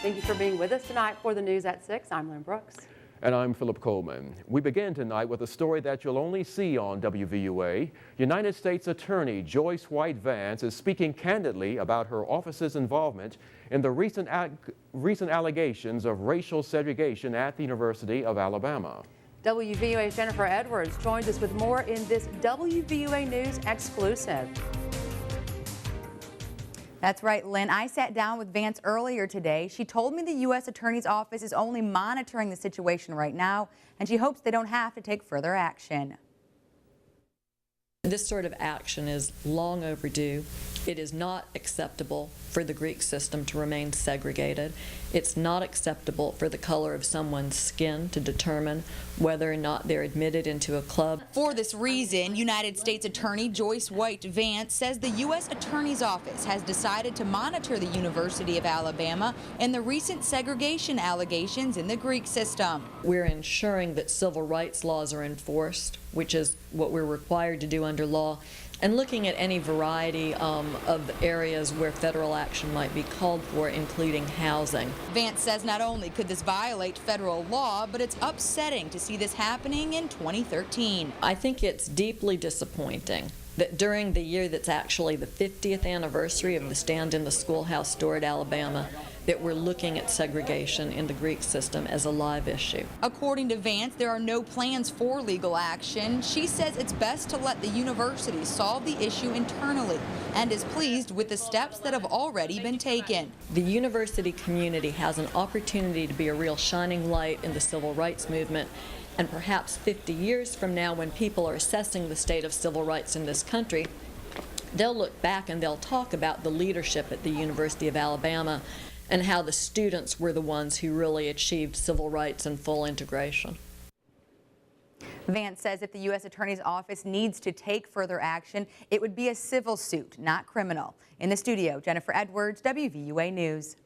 Thank you for being with us tonight for the news at 6. I'm Lynn Brooks. And I'm Philip Coleman. We begin tonight with a story that you'll only see on WVUA. United States Attorney Joyce White Vance is speaking candidly about her office's involvement in the recent allegations of racial segregation at the University of Alabama. WVUA's Jennifer Edwards joins us with more in this WVUA News exclusive. That's right, Lynn. I sat down with Vance earlier today. She told me the U.S. Attorney's Office is only monitoring the situation right now, and she hopes they don't have to take further action. This sort of action is long overdue. It is not acceptable for the Greek system to remain segregated. It's not acceptable for the color of someone's skin to determine whether or not they're admitted into a club. For this reason, United States Attorney Joyce White Vance says the U.S. Attorney's Office has decided to monitor the University of Alabama and the recent segregation allegations in the Greek system. We're ensuring that civil rights laws are enforced, which is what we're required to do under law, and looking at any variety of areas where federal action might be called for, including housing. Vance says not only could this violate federal law, but it's upsetting to see this happening in 2013. I think it's deeply disappointing that during the year that's actually the 50th anniversary of the Stand in the Schoolhouse Store at Alabama, that we're looking at segregation in the Greek system as a live issue. According to Vance, there are no plans for legal action. She says it's best to let the university solve the issue internally and is pleased with the steps that have already been taken. The university community has an opportunity to be a real shining light in the civil rights movement, and perhaps 50 years from now, when people are assessing the state of civil rights in this country, they'll look back and they'll talk about the leadership at the University of Alabama and how the students were the ones who really achieved civil rights and full integration. Vance says if the U.S. Attorney's Office needs to take further action, it would be a civil suit, not criminal. In the studio, Jennifer Edwards, WVUA News.